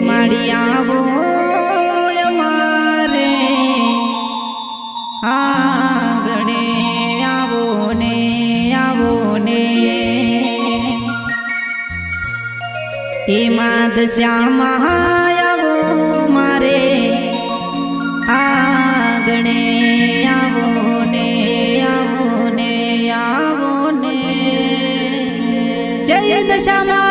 माड़ी आवो मारे आंगणे आवो ने माद श्यामा आवो मारे आंगणे आवो ने जय दशामा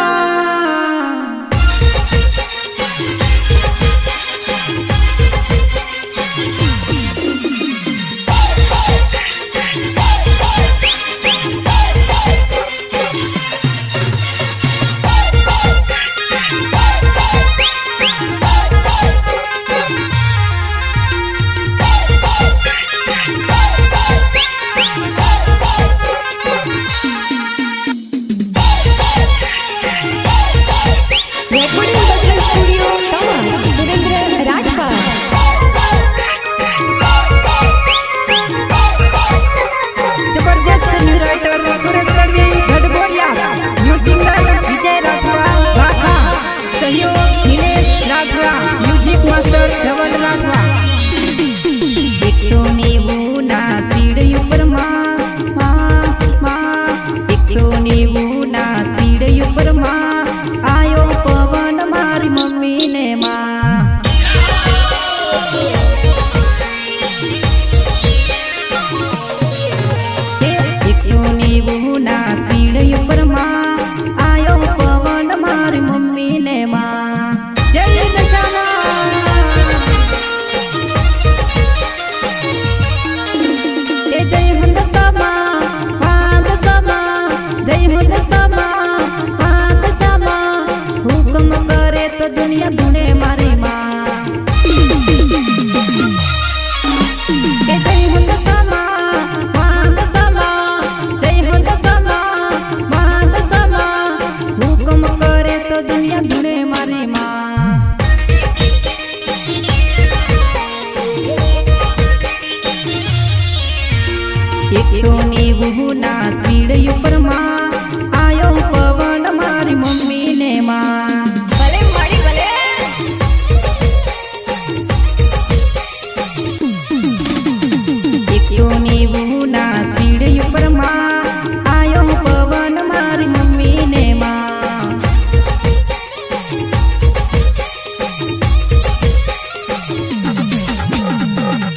सोनी बुना स्पीड ऊपर माँ आयो पवन मारी मम्मी ने माँ भले मारी भले सोनी बुना स्पीड ऊपर माँ आयो पवन मारी मम्मी ने माँ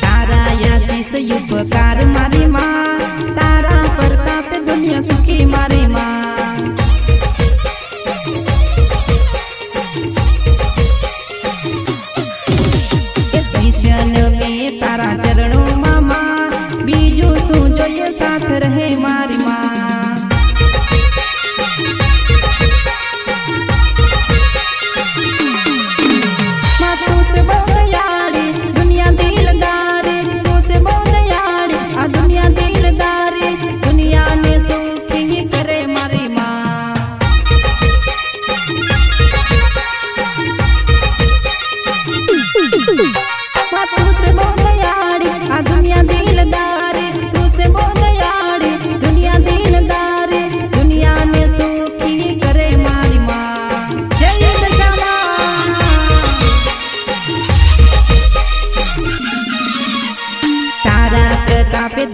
तारा आशीष उपकार मारी माँ तारा प्रताप दुनिया सुखी मारी माँ में तारा चरणों मामा बीजू सु जो ये साथ रहे मारी माँ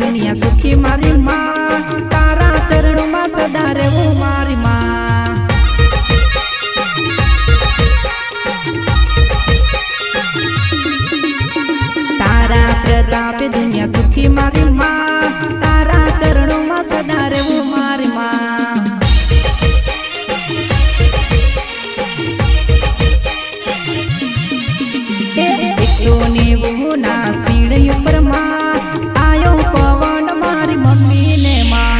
दुनिया सुखी मारी माँ तारा चरणों में सदा रहो मारी माँ तारा प्रताप दुनिया सुखी मारी माँ तारा चरणों में सदा रहो मारी माँ सोनी बुना स्पीड ऊपर माँ आयो पवन मारी मम्मी ने माँ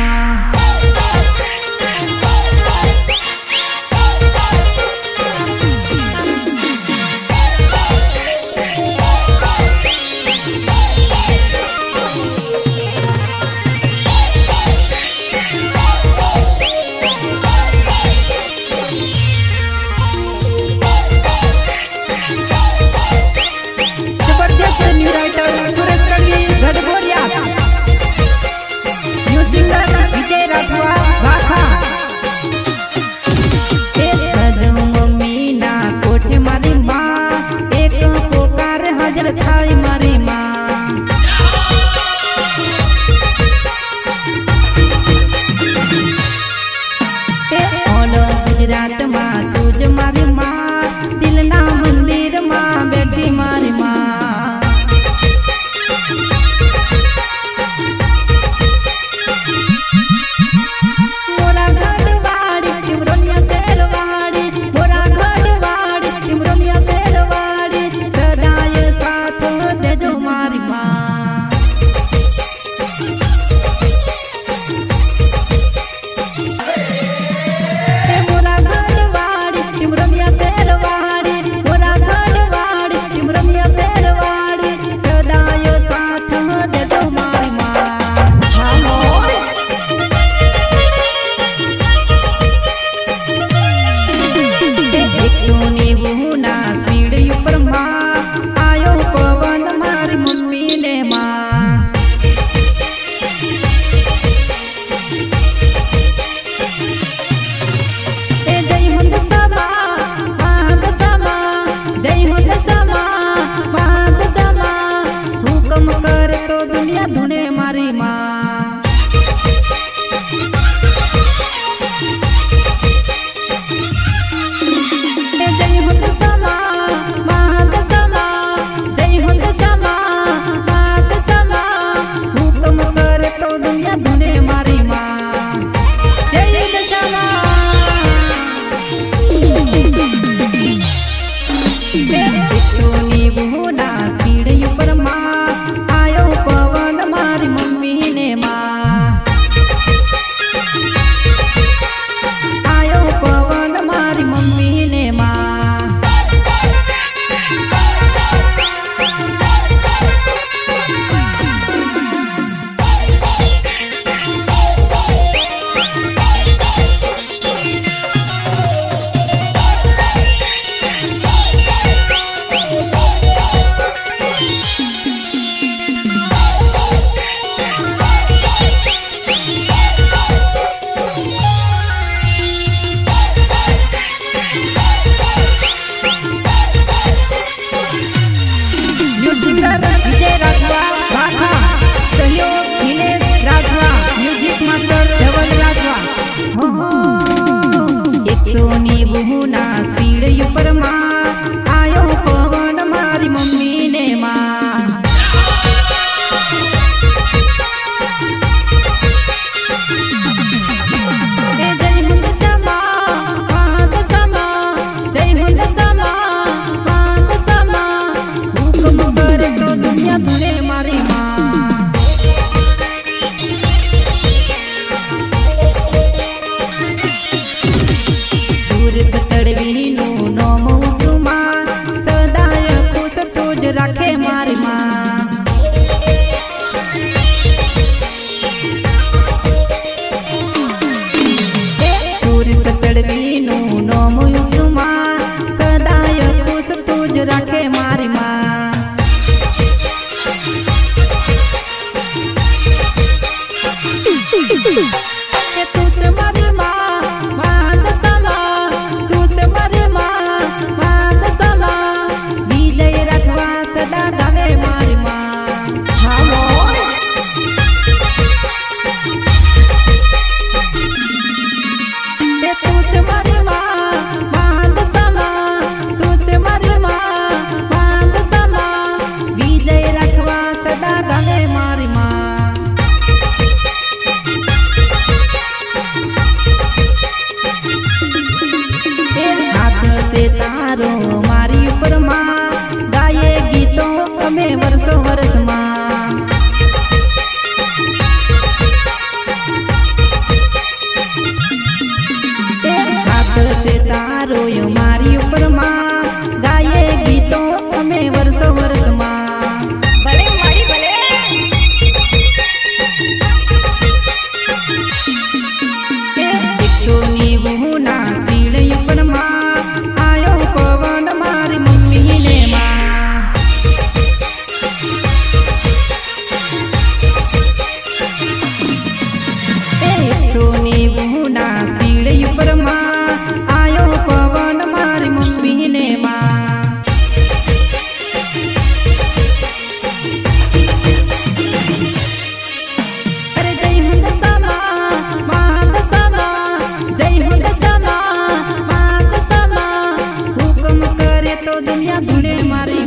ઉપર માં આયો પવન મારી મમ્મી ને માં એ જય હો દશામાં જય હો દશામાં હુકમ કરે તો દુનિયા ધૂણે મારી માં સોની બહુના સ્પીડ ઉપર માં આયો પવન મારી મમ્મી ને માં એ જય હો દશામાં જય હો દશામાં હુકમ કરે તો દુનિયા ધૂણે મારી માં તડવીનું નોમ ઉચુમાં સદાય ખુશ તુજ રાખે મારી માં સુરત તડવીનું નોમ ઉચુમાં સદાય ખુશ તુજ રાખે મારી માં તું સે મારી માં તારો મારી ઉપર માં ગાયે ગીતો અમે વર્ષો વર્ષમાં હાથ છે તારો મારી ઉપર માં ગાયે ગીતો અમે વર્ષો વર્ષમાં ભલે મારી ભલે એકસોની બહુના સ્પીડ ઉપર માં પવન મારી મમ્મી ને માં સોની બહુના સ્પીડ ઉપર માં આયો પવન મારી મમ્મી ને માં અરે જય હો દશામાં જય હો દશામાં હુકમ કરે તો દુનિયા ધૂણે મારી